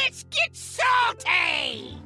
Let's get salty!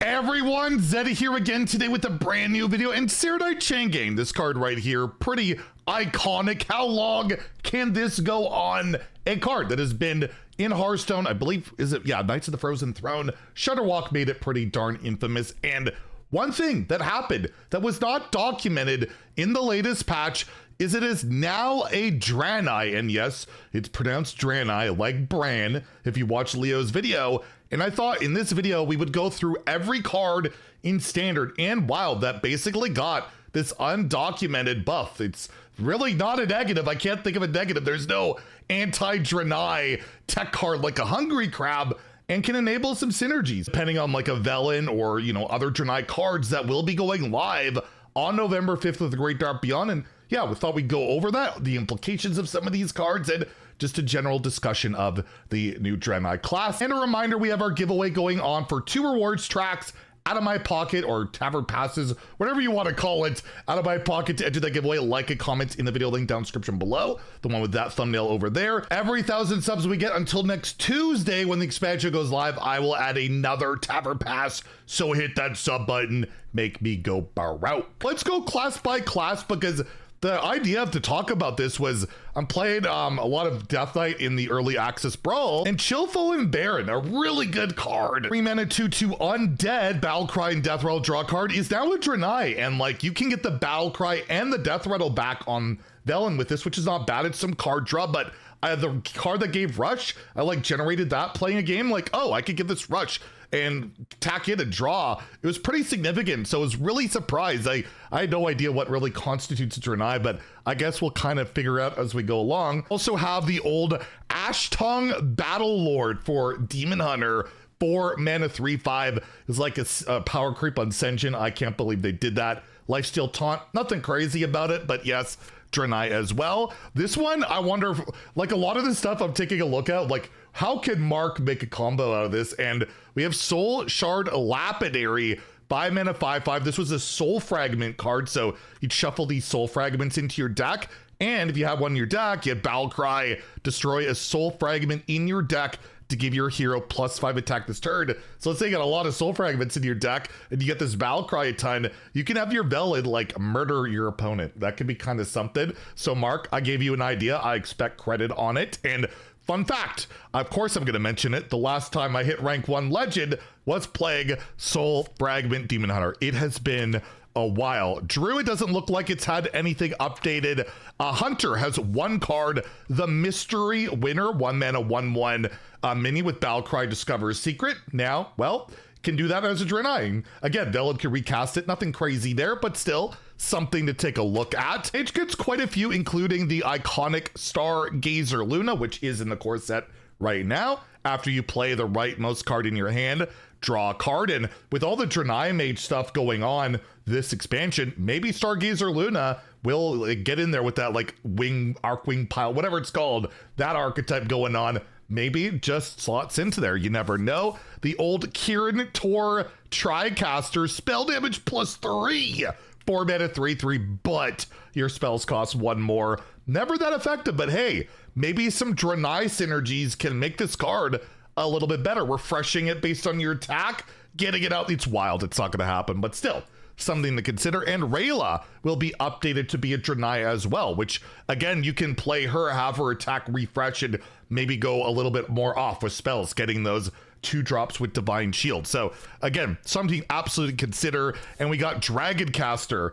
Everyone, Zeta here again today with a brand new video, and Seradite Chaingang, this card right here, pretty iconic. How long can this go on? A card that has been in Hearthstone, I believe, Knights of the Frozen Throne. Shudderwock made it pretty darn infamous, and one thing that happened that was not documented in the latest patch is it is now a Draenei, and yes, it's pronounced Draenei, like Bran, if you watch Leo's video. And I thought in this video we would go through every card in Standard and Wild that basically got this undocumented buff. It's really not a negative. I can't think of a negative. There's no anti-Draenei tech card like a Hungry Crab, and can enable some synergies depending on like a Velen or, you know, other Draenei cards that will be going live on November 5th with the Great Dark Beyond. And yeah, we thought we'd go over that, the implications of some of these cards, and just a general discussion of the new Draenei class. And a reminder, we have our giveaway going on for 2 rewards tracks out of my pocket, or Tavern Passes, whatever you want to call it, out of my pocket. To enter that giveaway, like a comment in the video link down description below, the one with that thumbnail over there. Every 1,000 subs we get until next Tuesday when the expansion goes live, I will add another Tavern Pass, so hit that sub button, make me go Baroque. Let's go class by class, because the idea to talk about this was I'm playing a lot of Death Knight in the early access brawl, and Chillfallen Baron, a really good card, 3 mana 2/2 undead Battlecry and Death Rattle draw card, is now a Draenei, and like you can get the Battlecry and the Death Rattle back on Velen with this, which is not bad. It's some card draw, but I had the card that gave Rush. I like generated that playing a game, like, oh, I could get this Rush and tack in a draw. It was pretty significant, so I was really surprised. I had no idea what really constitutes a Draenei, but I guess we'll kind of figure out as we go along. Also have the old Ashtongue Battle Lord for Demon Hunter, 4 mana 3/5. It's like a power creep on Senjin. I can't believe they did that. Lifesteal Taunt, nothing crazy about it, but yes, Draenei as well. This one, I wonder if, like a lot of the stuff I'm taking a look at, like how can Mark make a combo out of this? And we have Soul Shard Lapidary, 5 mana 5/5. This was a Soul Fragment card, so you'd shuffle these Soul Fragments into your deck. And if you have one in your deck, you have Battlecry, destroy a Soul Fragment in your deck to give your hero +5 attack this turn. So let's say you got a lot of Soul Fragments in your deck and you get this Battlecry a ton, you can have your Velen like murder your opponent. That could be kind of something. So Mark, I gave you an idea. I expect credit on it. And fun fact, of course I'm going to mention it, the last time I hit rank 1 legend was playing Soul Fragment Demon Hunter. It has been a while. Druid doesn't look like it's had anything updated. Hunter has 1 card, the Mystery Winner, 1 mana 1/1 mini with Battlecry Discover Secret. Now, well, can do that as a Draenei. Again, Velen can recast it, nothing crazy there, but still something to take a look at. It gets quite a few, including the iconic Stargazer Luna, which is in the core set right now. After you play the rightmost card in your hand, draw a card. And with all the Draenei Mage stuff going on this expansion, maybe Stargazer Luna will like, get in there with that like Arcwing pile, whatever it's called, that archetype going on. Maybe it just slots into there. You never know. The old Kirin Tor Tricaster, spell damage +3, 4 mana 3/3, but your spells cost 1 more. Never that effective, but hey, maybe some Draenei synergies can make this card a little bit better. Refreshing it based on your attack, getting it out. It's wild. It's not going to happen, but still something to consider. And Rayla will be updated to be a Draenei as well, which again, you can play her, have her attack refresh, and maybe go a little bit more off with spells, getting those 2 drops with Divine Shield. So again, something absolutely consider. And we got Dragoncaster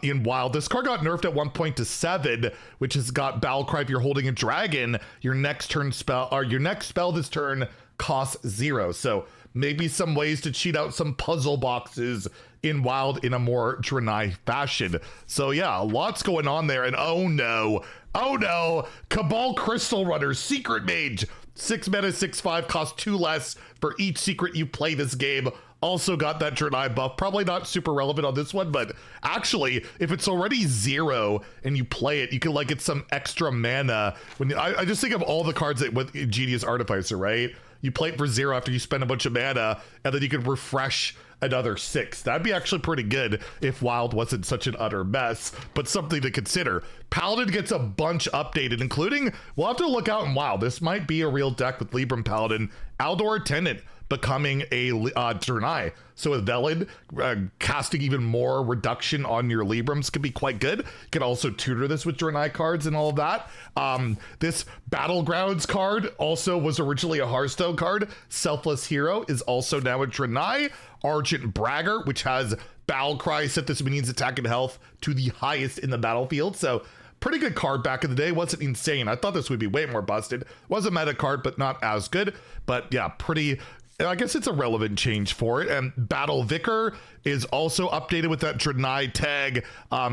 in Wild. This card got nerfed at 1 point to 7, which has got Battlecry. If you're holding a dragon, your next spell this turn costs 0. So maybe some ways to cheat out some puzzle boxes in Wild in a more Draenei fashion. So yeah, lots going on there. And oh no, Cabal Crystal Runner, Secret Mage, 6 mana 6/5, cost 2 less for each secret you play this game. Also got that Draenei buff. Probably not super relevant on this one, but actually, if it's already 0 and you play it, you can like get some extra mana. I just think of all the cards that with Genius Artificer, right? You play it for 0 after you spend a bunch of mana, and then you can refresh another 6. That'd be actually pretty good if Wild wasn't such an utter mess, but something to consider. Paladin gets a bunch updated, including, we'll have to look out in Wild. This might be a real deck with Libram Paladin. Aldor Attendant becoming a Draenei. So with Velen, casting even more reduction on your Librams could be quite good. You can also tutor this with Draenei cards and all of that. This Battlegrounds card also was originally a Hearthstone card. Selfless Hero is also now a Draenei. Argent Braggart, which has Battle Cry, set this minion's attack and health to the highest in the battlefield. So pretty good card back in the day. Wasn't insane. I thought this would be way more busted. Was a meta card, but not as good. But yeah, pretty... I guess it's a relevant change for it. And Battle Vicar is also updated with that Draenei tag.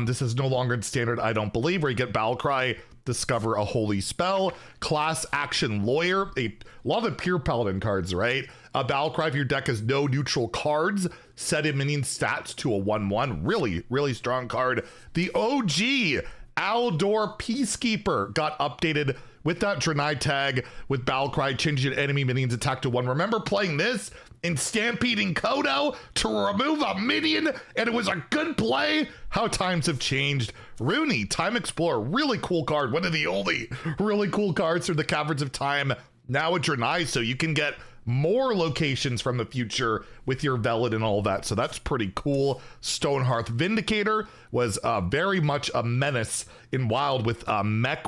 This is no longer in standard, I don't believe, where you get Battle Cry, discover a holy spell. Class Action Lawyer, a lot of the pure Paladin cards, right? Battle Cry, if your deck has no neutral cards, set in minion stats to a 1/1. Really, really strong card. The OG Aldor Peacekeeper got updated with that Draenei tag with Battlecry, changing enemy minions attack to 1. Remember playing this in Stampeding Kodo to remove a minion, and it was a good play? How times have changed. Rooney, Time Explorer, really cool card. One of the only really cool cards from the Caverns of Time. Now a Draenei, so you can get more locations from the future with your Velen and all that. So that's pretty cool. Stonehearth Vindicator was very much a menace in Wild with Mech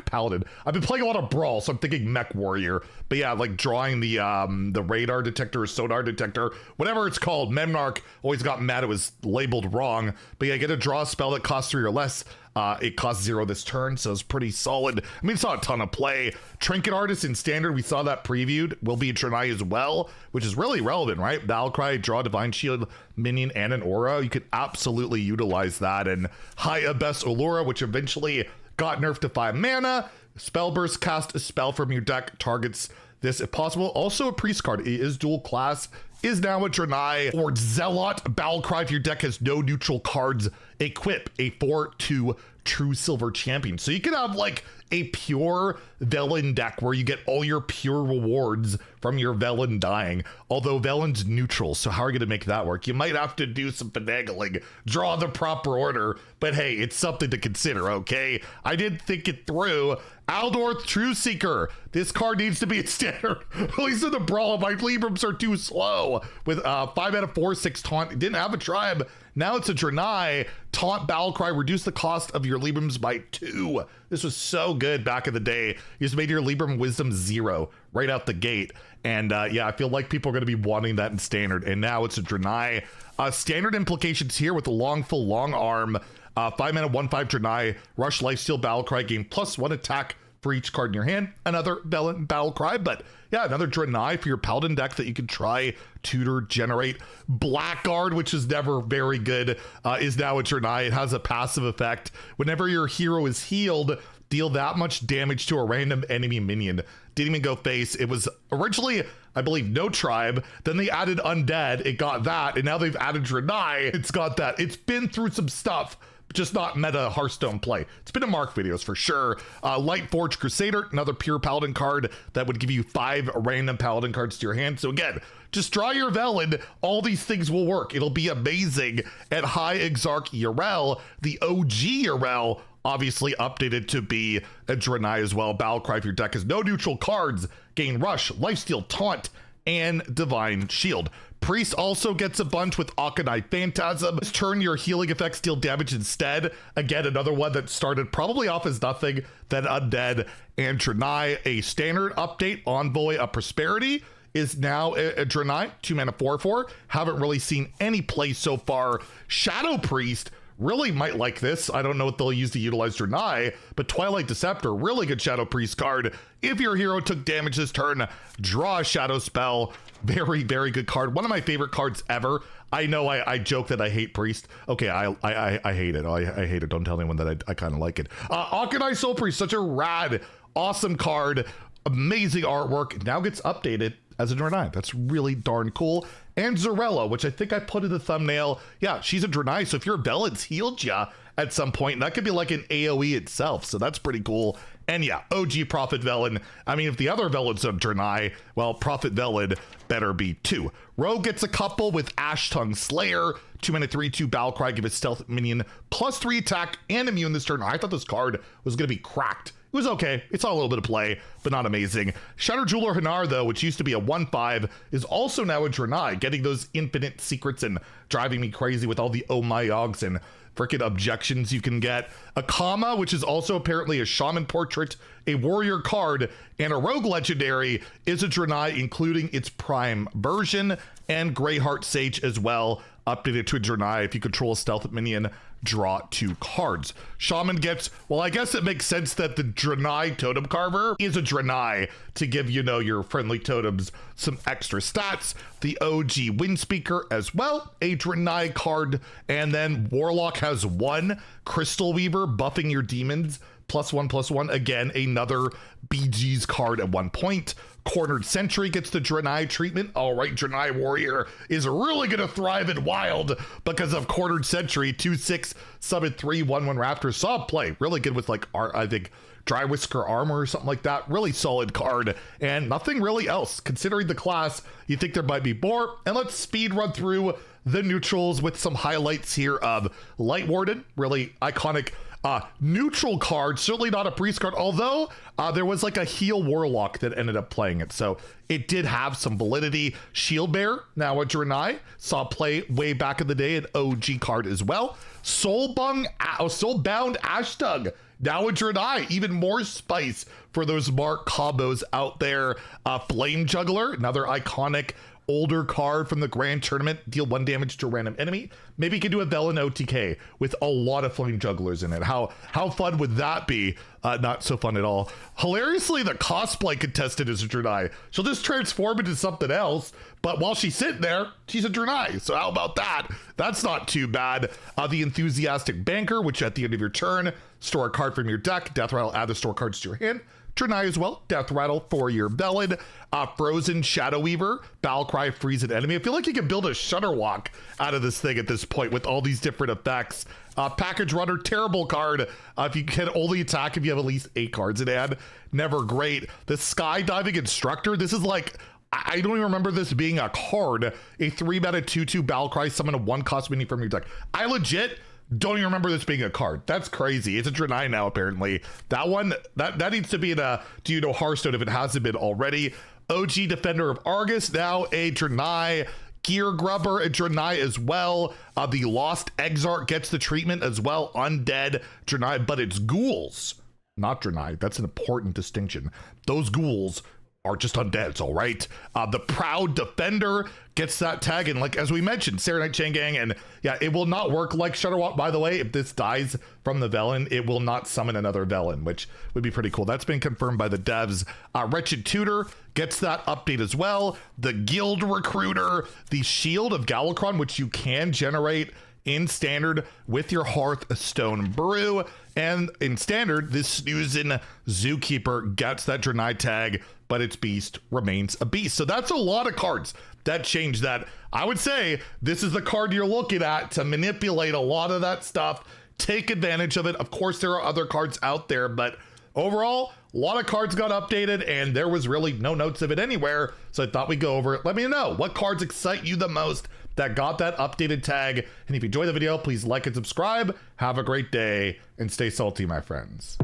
Paladin. I've been playing a lot of Brawl, so I'm thinking Mech Warrior. But yeah, like drawing the radar detector or sonar detector, whatever it's called. Memnarch always got mad it was labeled wrong. But yeah, get a draw spell that costs 3 or less. It costs 0 this turn, so it's pretty solid. I mean, saw a ton of play. Trinket Artist in Standard, we saw that previewed, will be a Draenei as well, which is really relevant, right? Battlecry, draw Divine Shield, minion, and an aura. You could absolutely utilize that. And High Abyss Allura, which eventually got nerfed to 5 mana. Spellburst, cast a spell from your deck, targets this if possible. Also a priest card, it is dual class, is now a Draenei. Or Zealot, Battlecry, if your deck has no neutral cards, equip a 4/2 True Silver Champion. So you could have like a pure Velen deck where you get all your pure rewards from your Velen dying. Although Velen's neutral, so how are you going to make that work? You might have to do some finagling, draw the proper order, but hey, it's something to consider, okay? I did think it through. Aldor Trueseeker. This card needs to be a standard. At least in the Brawl, my Librams are too slow. With 5 out of 4, 6 taunt. It didn't have a tribe. Now it's a Draenei. Taunt Battlecry, reduce the cost of your Librams by 2. This was so good back in the day. You just made your Libram Wisdom 0 right out the gate. And yeah, I feel like people are going to be wanting that in Standard. And now it's a Draenei. Standard implications here with the full long arm. 5 mana, 1/5 Draenei. Rush Lifesteal Battlecry, gain +1 attack for each card in your hand. Another Velen Battlecry, but yeah, another Draenei for your Paladin deck that you can try, tutor, generate. Blackguard, which is never very good, is now a Draenei. It has a passive effect. Whenever your hero is healed, deal that much damage to a random enemy minion. Didn't even go face. It was originally, I believe, no tribe. Then they added undead. It got that, and now they've added Draenei. It's got that. It's been through some stuff. Just not meta Hearthstone play. It's been in Mark videos for sure. Lightforged Crusader, another pure Paladin card that would give you 5 random Paladin cards to your hand. So again, just draw your Velen. All these things will work. It'll be amazing. At High Exarch Yrel, the OG Yrel, obviously updated to be a Draenei as well. Battlecry, if your deck has no neutral cards, gain Rush, Lifesteal, Taunt, and Divine Shield. Priest also gets a bunch with Akanai Phantasm. This turn, your healing effects deal damage instead. Again, another one that started probably off as nothing, then Undead and Draenei. A standard update, Envoy of Prosperity, is now a Draenei, 2 mana, 4/4. Haven't really seen any play so far. Shadow Priest really might like this. I don't know what they'll use to utilize Draenei, but Twilight Deceptor, really good Shadow Priest card. If your hero took damage this turn, draw a Shadow spell. Very, very good card. One of my favorite cards ever. I know I joke that I hate Priest. Okay, I hate it. I hate it. Don't tell anyone that I kind of like it. Akanai Soul Priest, such a rad, awesome card. Amazing artwork. Now gets updated as a Draenei. That's really darn cool. And Zarella, which I think I put in the thumbnail. Yeah, she's a Draenei, so if your Velen's healed ya at some point, and that could be like an AoE itself, so that's pretty cool. And yeah, OG Prophet Velen. I mean, if the other Velens are Draenei, well, Prophet Velen better be too. Rogue gets a couple with Ash Tongue Slayer, 2 mana 3/2 Battlecry, give a stealth minion +3 attack and immune this turn. I thought this card was going to be cracked. It was okay. It saw a little bit of play, but not amazing. Shatter Jeweler Hanar, though, which used to be a 1/5, is also now a Draenei, getting those infinite secrets and driving me crazy with all the oh my yogs and freaking objections you can get. A Kama, which is also apparently a Shaman Portrait, a Warrior card, and a Rogue Legendary, is a Draenei, including its Prime version, and Greyheart Sage as well, updated to a Draenei. If you control a stealth minion, draw 2 cards. Shaman gets, well, I guess it makes sense that the Draenei Totem Carver is a Draenei to give, you know, your friendly totems some extra stats. The OG Windspeaker as well, a Draenei card. And then Warlock has 1 Crystal Weaver, buffing your demons, +1/+1. Again, another BG's card at 1 point. Cornered Sentry gets the Draenei treatment. All right, Draenei Warrior is really going to thrive in Wild because of Cornered Sentry. 2/6, summon 3/1/1 Raptor. Saw play. Really good with, like, I think, Dry Whisker Armor or something like that. Really solid card. And nothing really else. Considering the class, you think there might be more. And let's speed run through the neutrals with some highlights here of Light Warden. Really iconic neutral card, certainly not a priest card, although there was like a heal warlock that ended up playing it, so it did have some validity. Shield Bearer, now a Draenei, saw play way back in the day, an OG card as well. Soulbound Ashtug, now a Draenei, even more spice for those Mark combos out there. Flame Juggler, another iconic older card from the Grand Tournament, deal 1 damage to a random enemy. Maybe you could do a Velen OTK with a lot of Flame Jugglers in it. How fun would that be? Not so fun at all. Hilariously, the cosplay contestant is a Draenei. She'll just transform into something else, but while she's sitting there, she's a Draenei. So how about that? That's not too bad. The Enthusiastic Banker, which at the end of your turn, store a card from your deck, Death Rattle, add the store cards to your hand. Draenei as well, Death Rattle for your Velen. Frozen Shadow Weaver, Battlecry, freeze an enemy. I feel like you can build a Shudderwock out of this thing at this point with all these different effects. Package Runner, terrible card. If you can only attack if you have at least 8 cards in hand, never great. The Skydiving Instructor, this is like, I don't even remember this being a card. A 3 mana 2/2 Battlecry, summon a 1-cost mini from your deck. I legit don't even remember this being a card. That's crazy. It's a Draenei now, apparently. That one, that needs to be in a Do You Know Hearthstone if it hasn't been already. OG Defender of Argus, now a Draenei. Gear Grubber, a Draenei as well. The Lost Exarch gets the treatment as well. Undead Draenei, but it's ghouls, not Draenei. That's an important distinction. Those ghouls are just undeads, all right? The Proud Defender gets that tag, and like as we mentioned, Serenite Chain Gang, and yeah, it will not work like Shudderwock, by the way. If this dies from the Velen, it will not summon another Velen, which would be pretty cool. That's been confirmed by the devs. Wretched Tutor gets that update as well. The Guild Recruiter, the Shield of Galakron, which you can generate in Standard with your Hearthstone Brew. And in Standard, this snoozing Zookeeper gets that Draenei tag, but its beast remains a beast. So that's a lot of cards that change that. I would say this is the card you're looking at to manipulate a lot of that stuff. Take advantage of it. Of course, there are other cards out there, but overall, a lot of cards got updated and there was really no notes of it anywhere. So I thought we'd go over it. Let me know what cards excite you the most that got that updated tag. And if you enjoyed the video, please like and subscribe. Have a great day and stay salty, my friends.